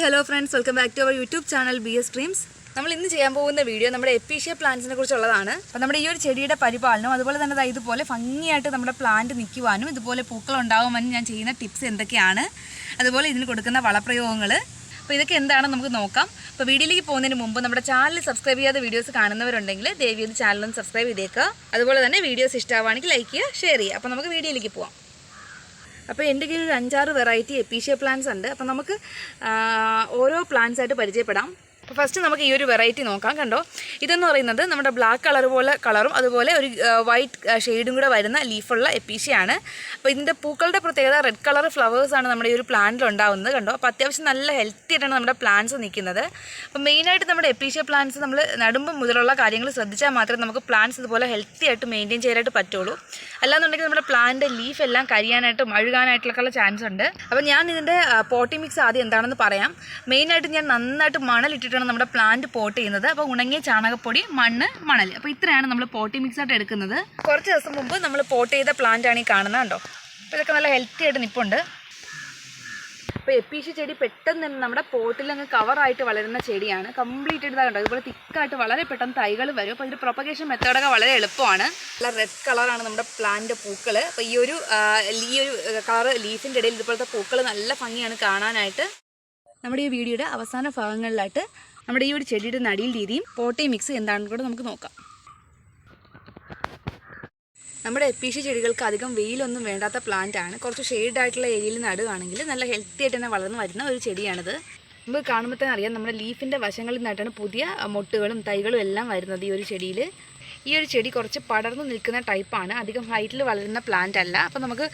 hello friends, welcome back to our YouTube channel BS Dreams. നമ്മൾ ഇന്ന് ചെയ്യാൻ പോകുന്ന വീഡിയോ നമ്മുടെ എപ്പീഷ്യ പ്ലാന്റ്സിനെ കുറിച്ചുള്ളതാണ്. അപ്പോൾ നമ്മുടെ ഈ ഒരു ചെടിയുടെ പരിപാലനം അതുപോലെ തന്നെ ഇതുപോലെ ഭംഗിയായിട്ട് നമ്മുടെ പ്ലാന്റ് നിൽക്കുവാനും ഇതുപോലെ പൂക്കൾ ഉണ്ടാകുവാനും ഞാൻ ചെയ്യുന്ന ടിപ്സ് എന്തൊക്കെയാണ്, അതുപോലെ ഇതിന് കൊടുക്കുന്ന വളപ്രയോഗങ്ങൾ, അപ്പോൾ ഇതൊക്കെ എന്താണെന്ന് നമുക്ക് നോക്കാം. അപ്പോൾ വീഡിയോയിലേക്ക് പോകുന്നതിന് മുമ്പ് നമ്മുടെ ചാനൽ സബ്സ്ക്രൈബ് ചെയ്യാത്ത വീഡിയോസ് കാണുന്നവരുണ്ടെങ്കിൽ ദയവായി ചാനലൊന്ന് സബ്സ്ക്രൈബ് ചെയ്തേക്കുക. അതുപോലെ തന്നെ വീഡിയോസ് ഇഷ്ടമാണെങ്കിൽ ലൈക്ക് ചെയ്യുക, ഷെയർ ചെയ്യുക. അപ്പോൾ നമുക്ക് വീഡിയോയിലേക്ക് പോകാം. അപ്പോൾ എൻ്റെ കയ്യിൽ ഒരു 5-6 വെറൈറ്റി എപ്പീഷ്യ പ്ലാന്റ്സ് ഉണ്ട്. അപ്പോൾ നമുക്ക് ഓരോ പ്ലാന്റ്സ് ആയിട്ട് പരിചയപ്പെടാം. അപ്പോൾ ഫസ്റ്റ് നമുക്ക് ഈ ഒരു വെറൈറ്റി നോക്കാം. കണ്ടോ, ഇതെന്ന് പറയുന്നത് നമ്മുടെ ബ്ലാക്ക് കളർ പോലെ കളറും അതുപോലെ ഒരു വൈറ്റ് ഷെയ്ഡും കൂടെ വരുന്ന ലീഫുള്ള എപ്പീഷ്യയാണ്. അപ്പോൾ ഇതിൻ്റെ പൂക്കളുടെ പ്രത്യേകത റെഡ് കളർ ഫ്ലവേഴ്സാണ് നമ്മുടെ ഈ ഒരു പ്ലാന്റിൽ ഉണ്ടാകുന്നത്. കണ്ടോ, അപ്പോൾ അത്യാവശ്യം നല്ല ഹെൽത്തി ആയിട്ടാണ് നമ്മുടെ പ്ലാന്റ്സ് നിൽക്കുന്നത്. അപ്പോൾ മെയിനായിട്ട് നമ്മുടെ എപ്പീഷ്യ പ്ലാന്റ്സ് നമ്മൾ നടുമ്പ് മുതലുള്ള കാര്യങ്ങൾ ശ്രദ്ധിച്ചാൽ മാത്രമേ നമുക്ക് പ്ലാന്റ്സ് ഇതുപോലെ ഹെൽത്തി ആയിട്ട് മെയിൻറ്റെയിൻ ചെയ്യാനായിട്ട് പറ്റുള്ളൂ. അല്ലാന്നുണ്ടെങ്കിൽ നമ്മുടെ പ്ലാന്റ് ലീഫ് എല്ലാം കരിയാനായിട്ടും അഴുകാനായിട്ടുള്ള ചാൻസ് ഉണ്ട്. അപ്പോൾ ഞാൻ ഇതിൻ്റെ പോട്ടി മിക്സ് ആദ്യം എന്താണെന്ന് പറയാം. മെയിനായിട്ട് ഞാൻ നന്നായിട്ട് മണലിട്ടിട്ടാണ് നമ്മുടെ പ്ലാന്റ് പോട്ട് ചെയ്യുന്നത്. അപ്പോൾ ഉണങ്ങിയ ചാണകപ്പൊടി, മണ്ണ്, മണൽ, അപ്പോൾ ഇത്രയാണ് നമ്മൾ പോട്ടി മിക്സ് ആയിട്ട് എടുക്കുന്നത്. കുറച്ച് ദിവസം മുമ്പ് നമ്മൾ പോട്ട് ചെയ്ത പ്ലാന്റ് ആണ് ഈ കാണുന്നത്. കണ്ടോ, അപ്പോൾ ഇതൊക്കെ നല്ല ഹെൽത്തി ആയിട്ട് നിൽപ്പുണ്ട്. അപ്പോൾ എപ്പീഷ്യ ചെടി പെട്ടെന്ന് തന്നെ നമ്മുടെ പോട്ടിലങ്ങ് കവറായിട്ട് വളരുന്ന ചെടിയാണ്. കംപ്ലീറ്റ് ആയിട്ട് കണ്ടോ, ഇതുപോലെ തിക്കായിട്ട് വളരെ പെട്ടെന്ന് തൈകൾ വരും. അപ്പോൾ ഇതിൻ്റെ പ്രൊപ്പഗേഷൻ മെത്തേഡൊക്കെ വളരെ എളുപ്പമാണ്. നല്ല റെഡ് കളറാണ് നമ്മുടെ പ്ലാന്റ് പൂക്കൾ. അപ്പോൾ ഈ ഒരു കളർ ലീഫിൻ്റെ ഇടയിൽ ഇതുപോലത്തെ പൂക്കൾ നല്ല ഭംഗിയാണ് കാണാനായിട്ട്. നമ്മുടെ ഈ വീഡിയോയുടെ അവസാന ഭാഗങ്ങളിലായിട്ട് നമ്മുടെ ഈ ഒരു ചെടിയുടെ നടിയിൽ രീതിയും പോട്ടി മിക്സ് എന്താണെന്ന് കൂടെ നമുക്ക് നോക്കാം. നമ്മുടെ എപ്പീഷ്യ ചെടികൾക്ക് അധികം വെയിലൊന്നും വേണ്ടാത്ത പ്ലാന്റ് ആണ്. കുറച്ച് ഷെയ്ഡ് ആയിട്ടുള്ള ഏരിയയിൽ നടുകയാണെങ്കിൽ നല്ല ഹെൽത്തി ആയിട്ട് തന്നെ വളർന്നു വരുന്ന ഒരു ചെടിയാണിത്. നമുക്ക് കാണുമ്പോൾ തന്നെ അറിയാം, നമ്മുടെ ലീഫിൻ്റെ വശങ്ങളിൽ നിന്നായിട്ടാണ് പുതിയ മൊട്ടുകളും തൈകളും എല്ലാം വരുന്നത് ഈ ഒരു ചെടിയിൽ. ഈ ഒരു ചെടി കുറച്ച് പടർന്നു നിൽക്കുന്ന ടൈപ്പാണ്, അധികം ഹൈറ്റിൽ വളരുന്ന പ്ലാന്റ് അല്ല. അപ്പോൾ നമുക്ക്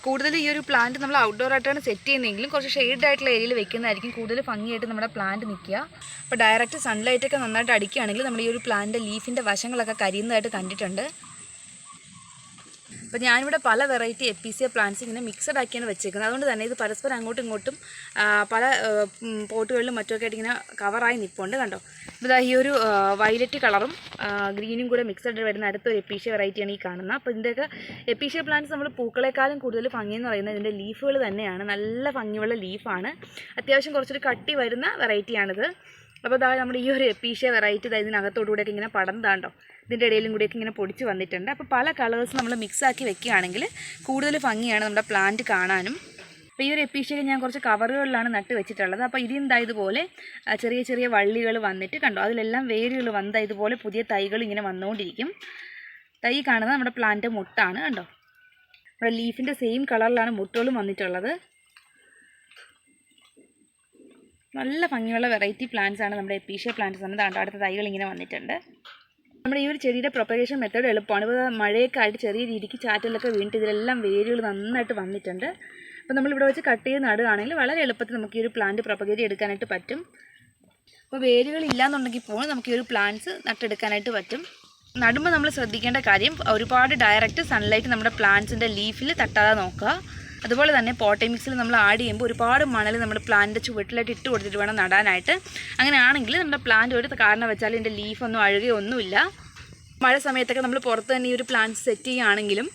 കൂടുതൽ ഈ ഒരു പ്ലാന്റ് നമ്മൾ ഔട്ട്ഡോർ ആയിട്ടാണ് സെറ്റ് ചെയ്യുന്നതെങ്കിലും കുറച്ച് ഷെയ്ഡ് ആയിട്ടുള്ള ഏരിയയിൽ വെക്കുന്നതായിരിക്കും കൂടുതൽ ഭംഗിയായിട്ട് നമ്മുടെ പ്ലാന്റ് നിൽക്കുക. അപ്പോൾ ഡയറക്റ്റ് സൺലൈറ്റൊക്കെ നന്നായിട്ട് അടിക്കുകയാണെങ്കിൽ നമ്മൾ ഈ ഒരു പ്ലാന്റിൻ്റെ ലീഫിൻ്റെ വശങ്ങളൊക്കെ കരിയുന്നതായിട്ട് കണ്ടിട്ടുണ്ട്. അപ്പോൾ ഞാനിവിടെ പല വെറൈറ്റി എപ്പീഷ്യ പ്ലാന്റ്സ് ഇങ്ങനെ മിക്സഡ് ആക്കിയാണ് വെച്ചേക്കുന്നത്. അതുകൊണ്ട് തന്നെ ഇത് പരസ്പരം അങ്ങോട്ടും ഇങ്ങോട്ടും പല പോട്ടുകളിലും മറ്റുമൊക്കെ ആയിട്ട് ഇങ്ങനെ കവറായി നിൽപ്പുണ്ട്. കണ്ടോ, ഇതാ ഈ ഒരു വയലറ്റ് കളറും ഗ്രീനും കൂടെ മിക്സഡ് വരുന്ന അടുത്തൊരു എപ്പീഷ്യ വെറൈറ്റിയാണ് ഈ കാണുന്നത്. അപ്പോൾ ഇതിൻ്റെയൊക്കെ എപ്പീഷ്യ പ്ലാന്റ്സ് നമ്മൾ പൂക്കളെക്കാളും കൂടുതൽ ഭംഗി എന്ന് പറയുന്നത് ഇതിൻ്റെ ലീഫുകൾ തന്നെയാണ്. നല്ല ഭംഗിയുള്ള ലീഫാണ്. അത്യാവശ്യം കുറച്ചൊരു കട്ടി വരുന്ന വെറൈറ്റിയാണിത്. അപ്പോൾ അതായത് നമ്മുടെ ഈ ഒരു എപ്പീഷ്യ വെറൈറ്റി ഇതിനകത്തോടുകൂടെയൊക്കെ ഇങ്ങനെ പടർന്നാണ്ടോ, ഇതിൻ്റെ ഇടയിലും കൂടിയൊക്കെ ഇങ്ങനെ പൊടിച്ച് വന്നിട്ടുണ്ട്. അപ്പോൾ പല കളേഴ്സ് നമ്മൾ മിക്സാക്കി വെക്കുകയാണെങ്കിൽ കൂടുതൽ ഭംഗിയാണ് നമ്മുടെ പ്ലാന്റ് കാണാനും. അപ്പോൾ ഈ ഒരു എപ്പീഷ്യ ഞാൻ കുറച്ച് കവറുകളിലാണ് നട്ട് വെച്ചിട്ടുള്ളത്. അപ്പോൾ ഇതുപോലെ ചെറിയ ചെറിയ വള്ളികൾ വന്നിട്ട് കണ്ടോ, അതിലെല്ലാം വേരുകൾ വന്ന ഇതുപോലെ പുതിയ തൈകൾ ഇങ്ങനെ വന്നുകൊണ്ടിരിക്കും. തൈ കാണുന്നത് നമ്മുടെ പ്ലാന്റ് മുട്ടാണ്. കണ്ടോ, നമ്മുടെ ലീഫിൻ്റെ സെയിം കളറിലാണ് മുട്ടുകളും വന്നിട്ടുള്ളത്. നല്ല ഭംഗിയുള്ള വെറൈറ്റി പ്ലാന്റ്സ് ആണ് നമ്മുടെ എപ്പീഷ്യ പ്ലാന്റ്സ് ആണ്. അടുത്ത തൈകൾ ഇങ്ങനെ വന്നിട്ടുണ്ട്. നമ്മുടെ ഈ ഒരു ചെടിയുടെ പ്രൊപ്പഗേഷൻ മെത്തേഡ് എളുപ്പമാണ്. ഇപ്പോൾ മഴയൊക്കെ ആയിട്ട് ചെറിയ രീതിക്ക് ചാറ്റലൊക്കെ വീണിട്ട് ഇതിലെല്ലാം വേരുകൾ നന്നായിട്ട് വന്നിട്ടുണ്ട്. അപ്പോൾ നമ്മളിവിടെ വെച്ച് കട്ട് ചെയ്ത് നടുകയാണെങ്കിൽ വളരെ എളുപ്പത്തിൽ നമുക്ക് ഈ ഒരു പ്ലാന്റ് പ്രൊപ്പഗേറ്റ് എടുക്കാനായിട്ട് പറ്റും. അപ്പോൾ വേരുകൾ ഇല്ലയെന്നുണ്ടെങ്കിൽ പോലും നമുക്ക് ഈ ഒരു പ്ലാന്റ്സ് നട്ടെടുക്കാനായിട്ട് പറ്റും. നടുമ്പോൾ നമ്മൾ ശ്രദ്ധിക്കേണ്ട കാര്യം ഒരുപാട് ഡയറക്റ്റ് സൺലൈറ്റ് നമ്മുടെ പ്ലാന്റ്സിൻ്റെ ലീഫിൽ തട്ടാതെ നോക്കുക. അതുപോലെ തന്നെ പോട്ടി മിക്സിൽ നമ്മൾ ആഡ് ചെയ്യുമ്പോൾ ഒരുപാട് മണൽ നമ്മുടെ പ്ലാന്റിൻ്റെ ചുവട്ടിലായിട്ട് ഇട്ട് കൊടുത്തിട്ട് വേണം നടാനായിട്ട്. അങ്ങനെയാണെങ്കിൽ നമ്മുടെ പ്ലാന്റ് ഒരു കാരണം വെച്ചാൽ ഇതിൻ്റെ ലീഫൊന്നും അഴുകുകയൊന്നുമില്ല. മഴ സമയത്തൊക്കെ നമ്മൾ പുറത്ത് തന്നെ ഈ ഒരു പ്ലാന്റ് സെറ്റ് ചെയ്യുകയാണെങ്കിലും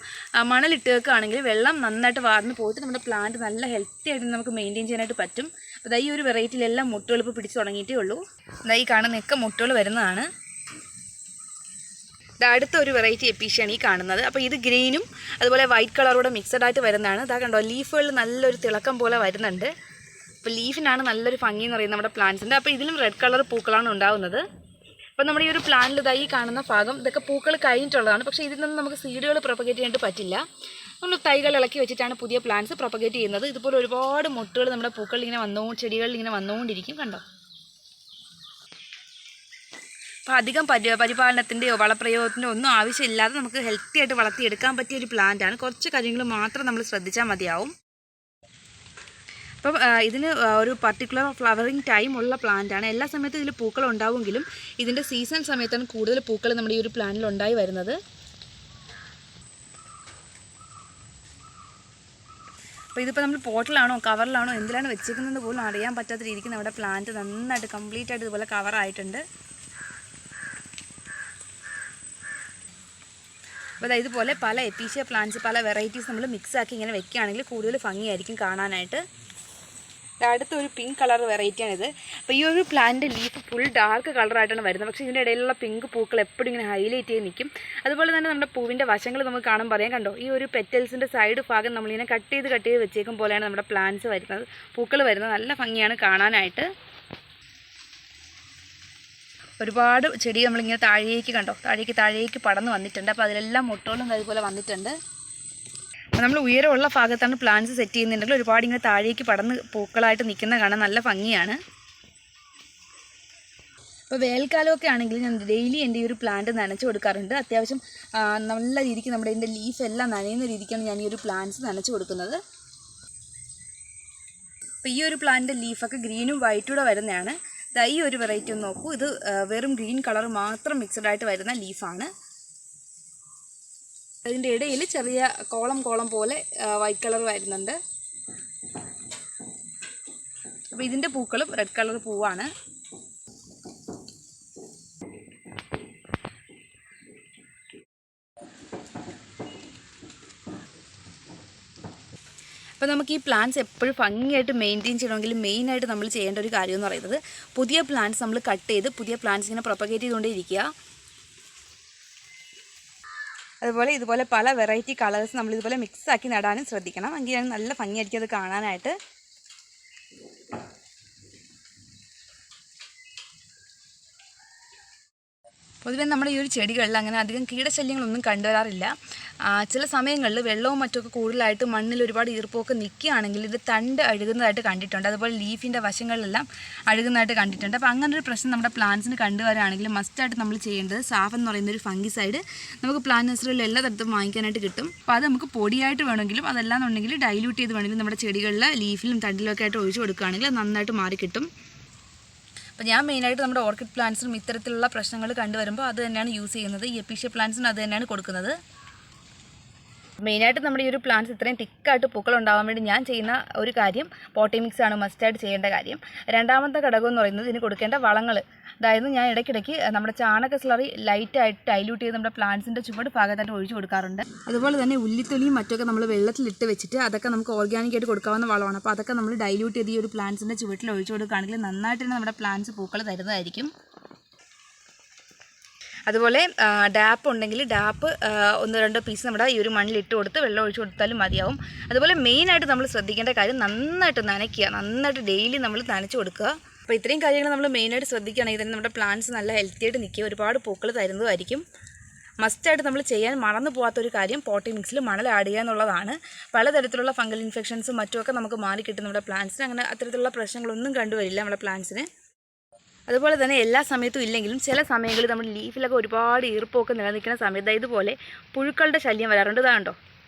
മണലിട്ട് വെക്കുകയാണെങ്കിൽ വെള്ളം നന്നായിട്ട് വാർന്ന് പോയിട്ട് നമ്മുടെ പ്ലാന്റ് നല്ല ഹെൽത്തി ആയിട്ട് നമുക്ക് മെയിൻറ്റെയിൻ ചെയ്യാനായിട്ട് പറ്റും. അപ്പോൾ ഈ ഒരു വെറൈറ്റിയിലെല്ലാം മുട്ടുകൾ ഇപ്പോൾ പിടിച്ച് തുടങ്ങിയിട്ടേ ഉള്ളൂ. ഈ കാണുന്നൊക്കെ മുട്ടുകൾ വരുന്നതാണ്. അടുത്ത ഒരു വെറൈറ്റി എപ്പീഷ്യാണ് ഈ കാണുന്നത്. അപ്പോൾ ഇത് ഗ്രീനും അതുപോലെ വൈറ്റ് കളറൂടെ മിക്സഡ് ആയിട്ട് വരുന്നതാണ്. ഇതാ കണ്ടോ, ലീഫുകളിൽ നല്ലൊരു തിളക്കം പോലെ വരുന്നുണ്ട്. അപ്പോൾ ലീഫിനാണ് നല്ലൊരു ഭംഗി എന്ന് പറയുന്നത് നമ്മുടെ പ്ലാന്റ്സിൻ്റെ. അപ്പോൾ ഇതിലും റെഡ് കളർ പൂക്കളാണ് ഉണ്ടാകുന്നത്. അപ്പോൾ നമ്മുടെ ഈ ഒരു പ്ലാന്റിൽ ഈ കാണുന്ന ഭാഗം ഇതൊക്കെ പൂക്കൾ കഴിഞ്ഞിട്ടുള്ളതാണ്. പക്ഷേ ഇതിൽ നിന്ന് നമുക്ക് സീഡുകൾ പ്രൊപ്പഗേറ്റ് ചെയ്യാനായിട്ട് പറ്റില്ല. നമ്മൾ തൈകൾ ഇളക്കി വെച്ചിട്ടാണ് പുതിയ പ്ലാന്റ്സ് പ്രൊപ്പഗേറ്റ് ചെയ്യുന്നത്. ഇതുപോലെ ഒരുപാട് മുട്ടുകൾ നമ്മുടെ പൂക്കളിൽ ഇങ്ങനെ ചെടികളിൽ ഇങ്ങനെ വന്നുകൊണ്ടിരിക്കും. കണ്ടോ, അപ്പോൾ അധികം പരിപാലനത്തിൻ്റെയോ വളപ്രയോഗത്തിൻ്റെയോ ഒന്നും ആവശ്യമില്ലാതെ നമുക്ക് ഹെൽത്തി ആയിട്ട് വളർത്തിയെടുക്കാൻ പറ്റിയ ഒരു പ്ലാന്റാണ്. കുറച്ച് കാര്യങ്ങൾ മാത്രം നമ്മൾ ശ്രദ്ധിച്ചാൽ മതിയാവും. അപ്പം ഇതിന് ഒരു പർട്ടിക്കുലർ ഫ്ലവറിങ് ടൈം ഉള്ള പ്ലാന്റാണ്. എല്ലാ സമയത്തും ഇതിൽ പൂക്കൾ ഉണ്ടാവുമെങ്കിലും ഇതിൻ്റെ സീസൺ സമയത്താണ് കൂടുതൽ പൂക്കൾ നമ്മുടെ ഈ ഒരു പ്ലാന്റിൽ ഉണ്ടായി വരുന്നത്. അപ്പോൾ ഇതിപ്പോൾ നമ്മൾ പോട്ടിലാണോ കവറിലാണോ എന്തിലാണ് വെച്ചിരിക്കുന്നത് പോലും അറിയാൻ പറ്റാത്ത രീതിക്ക് നമ്മുടെ പ്ലാന്റ് നന്നായിട്ട് കംപ്ലീറ്റ് ആയിട്ട് ഇതുപോലെ കവറായിട്ടുണ്ട്. അപ്പോൾ ഇതുപോലെ പല എപ്പീഷ്യ പ്ലാന്റ്സ് പല വെറൈറ്റീസ് നമ്മൾ മിക്സാക്കി ഇങ്ങനെ വെക്കുകയാണെങ്കിൽ കൂടുതൽ ഭംഗിയായിരിക്കും കാണാനായിട്ട്. അടുത്തൊരു പിങ്ക് കളർ വെറൈറ്റിയാണിത്. അപ്പോൾ ഈ ഒരു പ്ലാന്റ് ലീഫ് ഫുൾ ഡാർക്ക് കളറായിട്ടാണ് വരുന്നത്. പക്ഷേ ഇതിൻ്റെ ഇടയിലുള്ള പിങ്ക് പൂക്കൾ എപ്പോഴും ഇങ്ങനെ ഹൈലൈറ്റ് ചെയ്ത് നിൽക്കും. അതുപോലെ തന്നെ നമ്മുടെ പൂവിൻ്റെ വശങ്ങൾ നമുക്ക് കാണാൻ പറയാൻ കണ്ടോ, ഈ ഒരു പെറ്റൽസിൻ്റെ സൈഡ് ഭാഗം നമ്മളിങ്ങനെ കട്ട് ചെയ്ത് വെച്ചേക്കും പോലെയാണ് നമ്മുടെ പ്ലാന്റ്സ് വരുന്നത്, പൂക്കൾ വരുന്നത്. നല്ല ഭംഗിയാണ് കാണാനായിട്ട്. ഒരുപാട് ചെടി നമ്മളിങ്ങനെ താഴേക്ക് കണ്ടോ, താഴേക്ക് പടർന്ന് വന്നിട്ടുണ്ട്. അപ്പോൾ അതിലെല്ലാം മുട്ടോളും അതുപോലെ വന്നിട്ടുണ്ട്. അപ്പോൾ നമ്മൾ ഉയരമുള്ള ഭാഗത്താണ് പ്ലാന്റ്സ് സെറ്റ് ചെയ്യുന്നുണ്ടെങ്കിൽ ഒരുപാട് ഇങ്ങനെ താഴേക്ക് പടർന്ന് പൂക്കളായിട്ട് നിൽക്കുന്ന കാണാൻ നല്ല ഭംഗിയാണ്. അപ്പോൾ വേനൽക്കാലമൊക്കെ ആണെങ്കിൽ ഞാൻ ഡെയിലി എൻ്റെ ഈ ഒരു പ്ലാന്റ് നനച്ച് കൊടുക്കാറുണ്ട്. അത്യാവശ്യം നല്ല രീതിക്ക് നമ്മുടെ ഇതിൻ്റെ ലീഫ് എല്ലാം നനയുന്ന രീതിക്കാണ് ഞാൻ ഈ ഒരു പ്ലാന്റ്സ് നനച്ച് കൊടുക്കുന്നത്. അപ്പോൾ ഈ ഒരു പ്ലാന്റിൻ്റെ ലീഫൊക്കെ ഗ്രീനും വൈറ്റൂടെ വരുന്നതാണ്. ഈ ഒരു വെറൈറ്റി ഒന്ന് നോക്കൂ. ഇത് വെറും ഗ്രീൻ കളർ മാത്രം മിക്സഡ് ആയിട്ട് വരുന്ന ലീഫാണ്. അതിൻ്റെ ഇടയിൽ ചെറിയ കോളം പോലെ വൈറ്റ് കളർ വരുന്നുണ്ട്. അപ്പോൾ ഇതിൻ്റെ പൂക്കളും റെഡ് കളർ പൂവാണ്. അപ്പോൾ നമുക്ക് ഈ പ്ലാന്റ്സ് എപ്പോഴും ഭംഗിയായിട്ട് മെയിൻറ്റെയിൻ ചെയ്യണമെങ്കിൽ മെയിനായിട്ട് നമ്മൾ ചെയ്യേണ്ട ഒരു കാര്യം എന്ന് പറയുന്നത് പുതിയ പ്ലാന്റ്സ് നമ്മൾ കട്ട് ചെയ്ത് പുതിയ പ്ലാന്റ്സ് ഇങ്ങനെ പ്രൊപ്പഗേറ്റ് ചെയ്തുകൊണ്ടേയിരിക്കുക. അതുപോലെ ഇതുപോലെ പല വെറൈറ്റി കളേഴ്സ് നമ്മളിതുപോലെ മിക്സാക്കി നടാനും ശ്രദ്ധിക്കണം. എങ്കിലാണ് നല്ല ഭംഗിയായിരിക്കും അത് കാണാനായിട്ട്. പൊതുവേ നമ്മുടെ ഈ ഒരു ചെടികളിൽ അങ്ങനെ അധികം കീടശല്യങ്ങളൊന്നും കണ്ടുവരാറില്ല. ചില സമയങ്ങളിൽ വെള്ളവും മറ്റൊക്കെ കൂടുതലായിട്ട് മണ്ണിൽ ഒരുപാട് ഈർപ്പമൊക്കെ നിൽക്കുകയാണെങ്കിൽ ഇത് തണ്ട് അഴുകുന്നതായിട്ട് കണ്ടിട്ടുണ്ട്. അതുപോലെ ലീഫിൻ്റെ വശങ്ങളിലെല്ലാം അഴുകുന്നതായിട്ട് കണ്ടിട്ടുണ്ട്. അപ്പോൾ അങ്ങനൊരു പ്രശ്നം നമ്മുടെ പ്ലാന്റ്സിന് കണ്ടുവരാണെങ്കിൽ മസ്റ്റായിട്ട് നമ്മൾ ചെയ്യേണ്ടത് സാഫ് എന്ന് പറയുന്ന ഒരു ഫംഗിസൈഡ് നമുക്ക് പ്ലാന്റ് നഴ്സറിയിൽ എല്ലാ തരത്തും വാങ്ങിക്കാനായിട്ട് കിട്ടും. അപ്പോൾ അത് നമുക്ക് പൊടിയായിട്ട് വേണമെങ്കിലും അതല്ലാന്നുണ്ടെങ്കിൽ ഡൈല്യൂട്ട് ചെയ്ത് വേണമെങ്കിലും നമ്മുടെ ചെടികളിലെ ലീഫിലും തണ്ടിലൊക്കെ ആയിട്ട് ഒഴിച്ചു കൊടുക്കുകയാണെങ്കിൽ അത് നന്നായിട്ട് മാറി കിട്ടും. അപ്പോൾ ഞാൻ മെയിനായിട്ട് നമ്മുടെ ഓർക്കിഡ് പ്ലാന്റ്സിനും ഇത്തരത്തിലുള്ള പ്രശ്നങ്ങൾ കണ്ടുവരുമ്പോൾ അത് തന്നെയാണ് യൂസ് ചെയ്യുന്നത്. ഈ എപ്പീഷ്യ പ്ലാന്റ്സിന് അത് തന്നെയാണ് കൊടുക്കുന്നത്. മെയിനായിട്ട് നമ്മുടെ ഈ ഒരു പ്ലാന്റ്സ് ഇത്രയും തിക്കായിട്ട് പൂക്കൾ ഉണ്ടാകാൻ വേണ്ടി ഞാൻ ചെയ്യുന്ന ഒരു കാര്യം പോട്ടി മിക്സ് ആണ് മസ്റ്റായിട്ട് ചെയ്യേണ്ട കാര്യം. രണ്ടാമത്തെ ഘടകം എന്ന് പറയുന്നത് ഇതിന് കൊടുക്കേണ്ട വളങ്ങൾ. അതായത് ഞാൻ ഇടയ്ക്കിടയ്ക്ക് നമ്മുടെ ചാണക സ്ലറി ലൈറ്റായിട്ട് ഡൈല്യൂട്ട് ചെയ്ത് നമ്മുടെ പ്ലാന്റ്സിൻ്റെ ചുവട് ഭാഗത്തായിട്ട് ഒഴിച്ചു കൊടുക്കാറുണ്ട്. അതുപോലെ തന്നെ ഉള്ളിത്തൊലിയും മറ്റൊക്കെ നമ്മൾ വെള്ളത്തിലിട്ട് വെച്ചിട്ട് അതൊക്കെ നമുക്ക് ഓർഗാനിക്കായിട്ട് കൊടുക്കാവുന്ന വളമാണ്. അപ്പോൾ അതൊക്കെ നമ്മൾ ഡൈല്യൂട്ട് ചെയ്ത് ഈ ഒരു പ്ലാന്റ്സിൻ്റെ ചുവട്ടിൽ ഒഴിച്ചു കൊടുക്കുകയാണെങ്കിൽ നന്നായിട്ട് തന്നെ നമ്മുടെ പ്ലാന്റ്സ് പൂക്കൾ തരുന്നതായിരിക്കും. അതുപോലെ ഡാപ്പ് ഉണ്ടെങ്കിൽ ഡാപ്പ് 1-2 പീസ് നമ്മുടെ ഈ ഒരു മണ്ണിൽ ഇട്ട് കൊടുത്ത് വെള്ളം ഒഴിച്ചു കൊടുത്താലും മതിയാവും. അതുപോലെ മെയിനായിട്ട് നമ്മൾ ശ്രദ്ധിക്കേണ്ട കാര്യം നന്നായിട്ട് നനയ്ക്കുക, നന്നായിട്ട് ഡെയിലി നമ്മൾ നനച്ച് കൊടുക്കുക. അപ്പോൾ ഇത്രയും കാര്യങ്ങൾ നമ്മൾ മെയിനായിട്ട് ശ്രദ്ധിക്കുകയാണെങ്കിൽ തന്നെ നമ്മുടെ പ്ലാന്റ്സ് നല്ല ഹെൽത്തി ആയിട്ട് നിൽക്കുക, ഒരുപാട് പൂക്കൾ തരുന്നതായിരിക്കും. മസ്റ്റായിട്ട് നമ്മൾ ചെയ്യാൻ മറന്നു പോകാത്തൊരു കാര്യം പോട്ടി മിക്സിൽ മണൽ ആഡ് ചെയ്യുക എന്നുള്ളതാണ്. പലതരത്തിലുള്ള ഫംഗൽ ഇൻഫെക്ഷൻസും മറ്റുമൊക്കെ നമുക്ക് മാറി കിട്ടും നമ്മുടെ പ്ലാന്റ്സിന്. അങ്ങനെ അത്തരത്തിലുള്ള പ്രശ്നങ്ങളൊന്നും കണ്ടുവരില്ല നമ്മുടെ പ്ലാന്റ്സിന്. അതുപോലെ തന്നെ എല്ലാ സമയത്തും ഇല്ലെങ്കിലും ചില സമയങ്ങളിൽ നമ്മുടെ ലീഫിലൊക്കെ ഒരുപാട് ഈർപ്പമൊക്കെ നിലനിൽക്കുന്ന സമയത്ത് ഇതുപോലെ പുഴുക്കളുടെ ശല്യം വരാറുണ്ട്. ഇതാണ്ടോ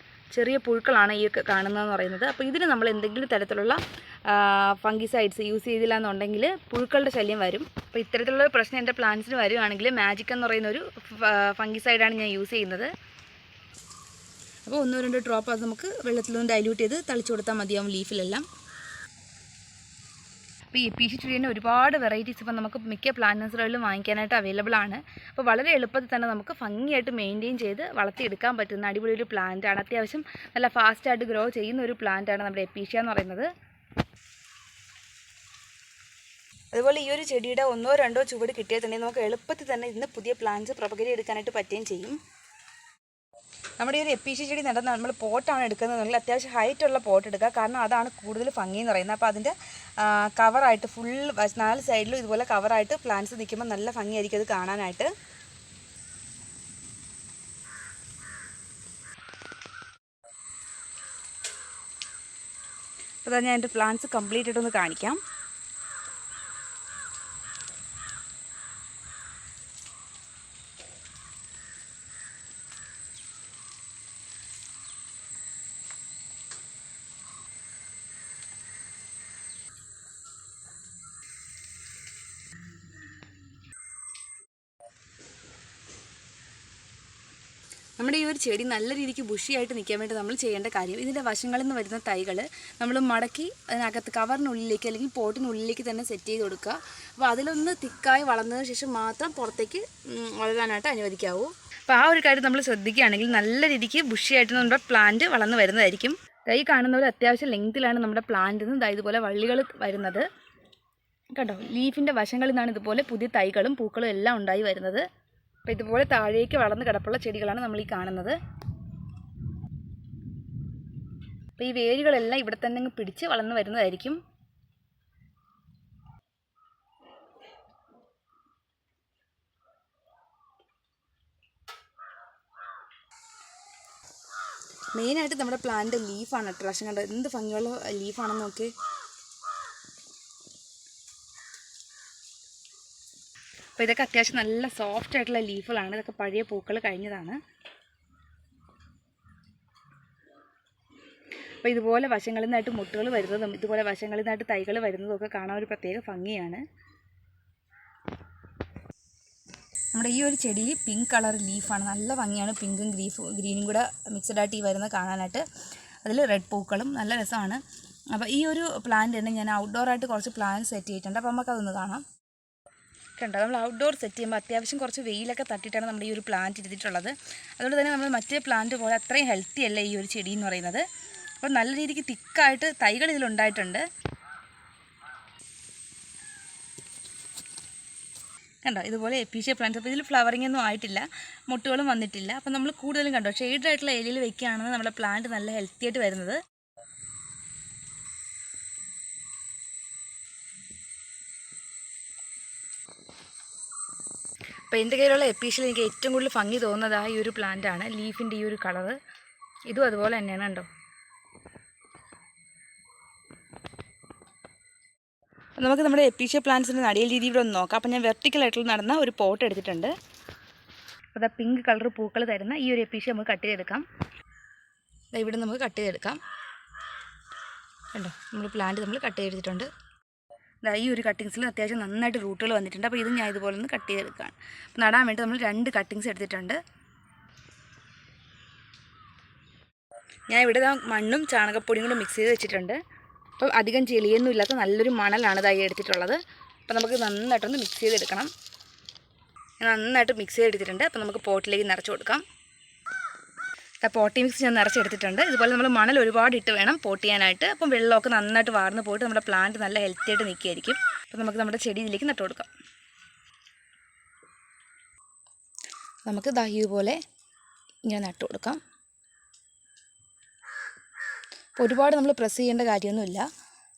ചെറിയ പുഴുക്കളാണ് ഈ കാണുന്നതെന്ന് പറയുന്നത്. അപ്പോൾ ഇതിന് നമ്മൾ എന്തെങ്കിലും തരത്തിലുള്ള ഫംഗിസൈഡ്സ് യൂസ് ചെയ്തില്ല എന്നുണ്ടെങ്കിൽ പുഴുക്കളുടെ ശല്യം വരും. അപ്പോൾ ഇത്തരത്തിലുള്ള പ്രശ്നം എൻ്റെ പ്ലാന്റ്സിന് വരുവാണെങ്കിൽ മാജിക് എന്ന് പറയുന്നൊരു ഫംഗിസൈഡാണ് ഞാൻ യൂസ് ചെയ്യുന്നത്. അപ്പോൾ 1-2 ഡ്രോപ്പ് അത് നമുക്ക് വെള്ളത്തിലൊന്ന് ഡൈല്യൂട്ട് ചെയ്ത് തളിച്ചു കൊടുത്താൽ മതിയാവും ലീഫിലെല്ലാം. അപ്പോൾ ഈ എപ്പീഷ്യ ചെടീൻ്റെ ഒരുപാട് വെറൈറ്റീസ് ഇപ്പം നമുക്ക് മിക്ക പ്ലാന്റ് നഴ്സറികളിലും വാങ്ങിക്കാനായിട്ട് അവൈലബിൾ ആണ്. അപ്പോൾ വളരെ എളുപ്പത്തിൽ തന്നെ നമുക്ക് ഭംഗിയായിട്ട് മെയിൻറ്റെയിൻ ചെയ്ത് വളർത്തിയെടുക്കാൻ പറ്റുന്ന അടിപൊളി ഒരു പ്ലാന്റാണ്. അത്യാവശ്യം നല്ല ഫാസ്റ്റായിട്ട് ഗ്രോ ചെയ്യുന്ന ഒരു പ്ലാന്റാണ് നമ്മുടെ എപ്പീഷ്യ എന്ന് പറയുന്നത്. അതുപോലെ ഈ ഒരു ചെടിയുടെ 1-2 ചുവട് കിട്ടിയാൽ തന്നെ നമുക്ക് എളുപ്പത്തിൽ തന്നെ ഇന്ന് പുതിയ പ്ലാന്റ്സ് പ്രൊപ്പഗേറ്റ് എടുക്കാനായിട്ട് പറ്റുകയും ചെയ്യും. നമ്മുടെ ഈ ഒരു എപ്പീഷ്യ ചെടി നടന്ന് നമ്മൾ പോട്ടാണ് എടുക്കുന്നതെങ്കിൽ അത്യാവശ്യം ഹൈറ്റുള്ള പോട്ട് എടുക്കുക. കാരണം അതാണ് കൂടുതൽ ഭംഗി എന്ന് പറയുന്നത്. അപ്പോൾ അതിൻ്റെ കവറായിട്ട് ഫുൾ 4 സൈഡിലും ഇതുപോലെ കവറായിട്ട് പ്ലാന്റ്സ് നിൽക്കുമ്പോൾ നല്ല ഭംഗിയായിരിക്കും അത് കാണാനായിട്ട്. അപ്പോൾ ഞാൻ എൻ്റെ പ്ലാന്റ്സ് കംപ്ലീറ്റ് ആയിട്ടൊന്ന് കാണിക്കാം. നമ്മുടെ ഈ ഒരു ചെടി നല്ല രീതിക്ക് ബുഷിയായിട്ട് നിൽക്കാൻ വേണ്ടി നമ്മൾ ചെയ്യേണ്ട കാര്യം ഇതിൻ്റെ വശങ്ങളിൽ നിന്ന് വരുന്ന തൈകൾ നമ്മൾ മടക്കി അതിനകത്ത് കവറിനുള്ളിലേക്ക് അല്ലെങ്കിൽ പോട്ടിനുള്ളിലേക്ക് തന്നെ സെറ്റ് ചെയ്ത് കൊടുക്കുക. അപ്പോൾ അതിലൊന്ന് തിക്കായി വളർന്നതിന് ശേഷം മാത്രം പുറത്തേക്ക് വളരാനായിട്ട് അനുവദിക്കാവൂ. അപ്പോൾ ആ ഒരു കാര്യം നമ്മൾ ശ്രദ്ധിക്കുകയാണെങ്കിൽ നല്ല രീതിക്ക് ബുഷിയായിട്ട് നമ്മുടെ പ്ലാന്റ് വളർന്നു വരുന്നതായിരിക്കും. ഈ കാണുന്ന പോലെ അത്യാവശ്യം ലെങ്തിലാണ് നമ്മുടെ പ്ലാന്റിൽ നിന്ന് ഇതുപോലെ വള്ളികൾ വരുന്നത്. കണ്ടോ, ലീഫിൻ്റെ വശങ്ങളിൽ നിന്നാണ് ഇതുപോലെ പുതിയ തൈകളും പൂക്കളും എല്ലാം ഉണ്ടായി വരുന്നത്. അപ്പോൾ ഇതുപോലെ താഴേക്ക് വളർന്ന് കിടപ്പുള്ള ചെടികളാണ് നമ്മൾ ഈ കാണുന്നത്. അപ്പോൾ ഈ വേരുകളെല്ലാം ഇവിടെ തന്നെ അങ്ങ് പിടിച്ച് വളർന്ന് വരുന്നതായിരിക്കും. മെയിനായിട്ട് നമ്മുടെ പ്ലാന്റ് ലീഫാണ് അട്രാക്ഷൻ. കണ്ടോ എന്ത് ഭംഗിയുള്ള ലീഫാണെന്ന് നോക്കി. അപ്പോൾ ഇതൊക്കെ അത്യാവശ്യം നല്ല സോഫ്റ്റ് ആയിട്ടുള്ള ലീഫുകളാണ്. ഇതൊക്കെ പഴയ പൂക്കൾ കഴിഞ്ഞതാണ്. അപ്പോൾ ഇതുപോലെ വശങ്ങളിൽ നിന്നായിട്ട് മുട്ടുകൾ വരുന്നതും ഇതുപോലെ വശങ്ങളിൽ നിന്നായിട്ട് തൈകൾ വരുന്നതും ഒക്കെ കാണാൻ ഒരു പ്രത്യേക ഭംഗിയാണ്. നമ്മുടെ ഈ ഒരു ചെടി പിങ്ക് കളർ ലീഫാണ്. നല്ല ഭംഗിയാണ്. പിങ്കും ഗ്രീനും കൂടെ മിക്സഡ് ആയിട്ട് ഈ വരുന്നത് കാണാനായിട്ട്. അതിൽ റെഡ് പൂക്കളും നല്ല രസമാണ്. അപ്പോൾ ഈ ഒരു പ്ലാന്റ് തന്നെ ഞാൻ ഔട്ട്ഡോറായിട്ട് കുറച്ച് പ്ലാന്റ് സെറ്റ് ചെയ്തിട്ടുണ്ട്. അപ്പോൾ നമുക്കതൊന്ന് കാണാം. കണ്ടോ, നമ്മൾ ഔട്ട്ഡോർ സെറ്റ് ചെയ്യുമ്പോൾ അത്യാവശ്യം കുറച്ച് വെയിലൊക്കെ തട്ടിയിട്ടാണ് നമ്മുടെ ഈ ഒരു പ്ലാന്റ് ഇരുത്തിയിട്ടുള്ളത്. അതുകൊണ്ട് തന്നെ നമ്മൾ മറ്റേ പ്ലാന്റ് പോലെ അത്രയും ഹെൽത്തി അല്ല ഈ ഒരു ചെടി എന്ന് പറയുന്നത്. അപ്പോൾ നല്ല രീതിക്ക് തിക്കായിട്ട് തൈകൾ ഇതിലുണ്ടായിട്ടുണ്ട്. കണ്ടോ, ഇതുപോലെ എപ്പീഷ്യ പ്ലാന്റ്സ്. അപ്പോൾ ഇതിൽ ഫ്ലവറിംഗ് ഒന്നും ആയിട്ടില്ല, മുട്ടുകളും വന്നിട്ടില്ല. അപ്പോൾ നമ്മൾ കൂടുതലും കണ്ടോ ഷെയ്ഡ് ആയിട്ടുള്ള ഏരിയയിൽ വെക്കുകയാണെന്ന് നമ്മുടെ പ്ലാന്റ് നല്ല ഹെൽത്തി ആയിട്ട് വരുന്നത്. അപ്പോൾ എൻ്റെ കയ്യിലുള്ള എപ്പീഷ്യയിൽ എനിക്ക് ഏറ്റവും കൂടുതൽ ഭംഗി തോന്നുന്നത് ഈ ഒരു പ്ലാന്റാണ്. ലീഫിൻ്റെ ഈ ഒരു കളറ് ഇതും അതുപോലെ തന്നെയാണ്. കണ്ടോ, നമുക്ക് നമ്മുടെ എപ്പീഷ്യ പ്ലാന്റ്സിൻ്റെ നടിയൽ രീതി ഇവിടെ ഒന്ന് നോക്കാം. അപ്പോൾ ഞാൻ വെർട്ടിക്കലായിട്ടുള്ള നടന്ന ഒരു പോട്ട് എടുത്തിട്ടുണ്ട്. അപ്പോൾ പിങ്ക് കളർ പൂക്കൾ തരുന്ന ഈ ഒരു എപ്പീഷ്യ നമുക്ക് കട്ട് ചെയ്തെടുക്കാം. ഇവിടെ നമുക്ക് കട്ട് ചെയ്തെടുക്കാം. കണ്ടോ, നമ്മൾ പ്ലാന്റ് നമ്മൾ കട്ട് ചെയ്തെടുത്തിട്ടുണ്ട്. ഈ ഒരു കട്ടിങ്സിൽ അത്യാവശ്യം നന്നായിട്ട് റൂട്ടുകൾ വന്നിട്ടുണ്ട്. അപ്പോൾ ഇത് ഞാൻ ഇതുപോലെ ഒന്ന് കട്ട് ചെയ്തെടുക്കുകയാണ്. അപ്പോൾ നടാൻ വേണ്ടി നമ്മൾ 2 കട്ടിങ്സ് എടുത്തിട്ടുണ്ട്. ഞാൻ ഇവിടെ മണ്ണും ചാണകപ്പൊടിയും കൂടെ മിക്സ് ചെയ്ത് വെച്ചിട്ടുണ്ട്. അപ്പോൾ അധികം ചെളിയൊന്നും ഇല്ലാത്ത നല്ലൊരു മണലാണ് ഇതായി എടുത്തിട്ടുള്ളത്. അപ്പോൾ നമുക്ക് നന്നായിട്ടൊന്ന് മിക്സ് ചെയ്തെടുക്കണം. നന്നായിട്ട് മിക്സ് ചെയ്തെടുത്തിട്ടുണ്ട്. അപ്പോൾ നമുക്ക് പോട്ടിലേക്ക് നിറച്ച് കൊടുക്കാം. പോട്ടി മിക്സ് ഞാൻ നിറച്ചെടുത്തിട്ടുണ്ട്. ഇതുപോലെ നമ്മൾ മണൽ ഒരുപാട് ഇട്ട് വേണം പോട്ട് ചെയ്യാനായിട്ട്. അപ്പം വെള്ളമൊക്കെ നന്നായിട്ട് വാർന്ന് പോയിട്ട് നമ്മുടെ പ്ലാന്റ് നല്ല ഹെൽത്തി ആയിട്ട് നിൽക്കുകയായിരിക്കും. അപ്പോൾ നമുക്ക് നമ്മുടെ ചെടി ഇതിലേക്ക് നട്ടു കൊടുക്കാം. നമുക്ക് ഇതുപോലെ ഇങ്ങനെ നട്ടു കൊടുക്കാം. അപ്പോൾ ഒരുപാട് നമ്മൾ പ്രസ് ചെയ്യേണ്ട കാര്യമൊന്നുമില്ല.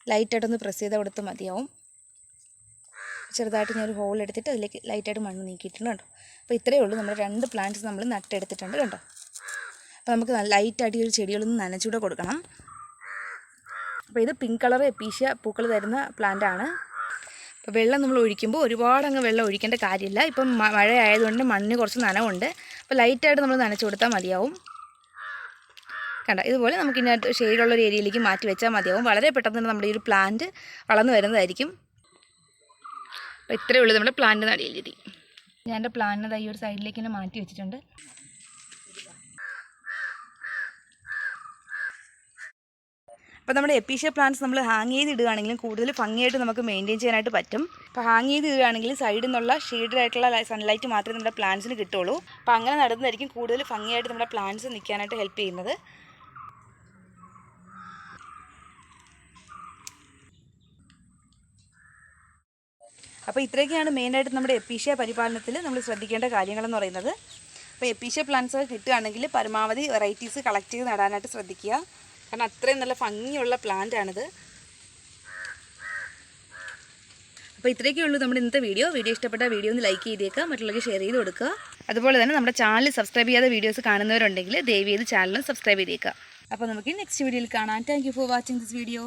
ലൈറ്റായിട്ടൊന്ന് പ്രസ് ചെയ്താൽ കൊടുത്ത് മതിയാവും. ചെറുതായിട്ട് ഞാനൊരു ഹോൾ എടുത്തിട്ട് അതിലേക്ക് ലൈറ്റായിട്ട് മണ്ണ് നീക്കിയിട്ടുണ്ട്. കേട്ടോ, അപ്പോൾ ഇത്രയേ ഉള്ളൂ. നമ്മുടെ 2 പ്ലാന്റ്സ് നമ്മൾ നട്ടെടുത്തിട്ടുണ്ട്. കണ്ടോ, അപ്പോൾ നമുക്ക് ലൈറ്റായിട്ട് ഈ ഒരു ചെടികളൊന്ന് നനച്ചുകൂടെ കൊടുക്കണം. അപ്പോൾ ഇത് പിങ്ക് കളർ എപ്പീഷ്യ പൂക്കൾ തരുന്ന പ്ലാന്റാണ്. അപ്പോൾ വെള്ളം നമ്മൾ ഒഴിക്കുമ്പോൾ ഒരുപാട് അങ്ങ് വെള്ളം ഒഴിക്കേണ്ട കാര്യമില്ല. ഇപ്പം മഴ ആയതുകൊണ്ട് മണ്ണിന് കുറച്ച് നനവുണ്ട്. അപ്പോൾ ലൈറ്റായിട്ട് നമ്മൾ നനച്ചു കൊടുത്താൽ മതിയാവും. കണ്ട, ഇതുപോലെ നമുക്ക് ഇതിനകത്ത് ഷെയ്ഡുള്ള ഒരു ഏരിയയിലേക്ക് മാറ്റി വെച്ചാൽ മതിയാവും. വളരെ പെട്ടെന്ന് തന്നെ നമ്മുടെ ഈ ഒരു പ്ലാന്റ് വളർന്നു വരുന്നതായിരിക്കും. അപ്പോൾ ഇത്രയേ ഉള്ളൂ നമ്മുടെ പ്ലാന്റ് നടിയൽ രീതി. ഞാൻ എൻ്റെ പ്ലാന്റ് ഈ ഒരു സൈഡിലേക്ക് തന്നെ മാറ്റി വെച്ചിട്ടുണ്ട്. അപ്പോൾ നമ്മുടെ എപ്പീഷ്യ പ്ലാന്റ്സ് നമ്മൾ ഹാങ് ചെയ്ത് ഇടുകയാണെങ്കിലും കൂടുതൽ ഭംഗിയായിട്ട് നമുക്ക് മെയിൻറ്റെയിൻ ചെയ്യാനായിട്ട് പറ്റും. അപ്പോൾ ഹാങ് ചെയ്ത് ഇടുകയാണെങ്കിൽ സൈഡിൽ നിന്നുള്ള ഷെയ്ഡായിട്ടുള്ള സൺലൈറ്റ് മാത്രമേ നമ്മുടെ പ്ലാന്റ്സിന് കിട്ടുള്ളൂ. അപ്പോൾ അങ്ങനെ നടുന്നതായിരിക്കും കൂടുതൽ ഭംഗിയായിട്ട് നമ്മുടെ പ്ലാന്റ്സ് നിൽക്കാനായിട്ട് ഹെൽപ്പ് ചെയ്യുന്നത്. അപ്പോൾ ഇത്രയൊക്കെയാണ് മെയിനായിട്ട് നമ്മുടെ എപ്പീഷ്യ പരിപാലനത്തിൽ നമ്മൾ ശ്രദ്ധിക്കേണ്ട കാര്യങ്ങളെന്ന് പറയുന്നത്. അപ്പോൾ എപ്പീഷ്യ പ്ലാന്റ്സ് കിട്ടുകയാണെങ്കിൽ പരമാവധി വെറൈറ്റീസ് കളക്ട് ചെയ്ത് നടാനായിട്ട് ശ്രദ്ധിക്കുക. കാരണം അത്രയും നല്ല ഭംഗിയുള്ള പ്ലാന്റാണിത്. അപ്പോൾ ഇത്രയൊക്കെ ഉള്ളൂ നമ്മുടെ ഇന്നത്തെ വീഡിയോ. ഇഷ്ടപ്പെട്ട വീഡിയോ ഒന്ന് ലൈക്ക് ചെയ്തേക്കുക, മറ്റുള്ളവർക്ക് ഷെയർ ചെയ്ത് കൊടുക്കുക. അതുപോലെ തന്നെ നമ്മുടെ ചാനൽ സബ്സ്ക്രൈബ് ചെയ്യാതെ വീഡിയോസ് കാണുന്നവരുണ്ടെങ്കിൽ ദയവ് ചെയ്ത് ചാനൽ സബ്സ്ക്രൈബ് ചെയ്തേക്കുക. അപ്പോൾ നമുക്ക് നെക്സ്റ്റ് വീഡിയോയിൽ കാണാം. Thank you for watching this video.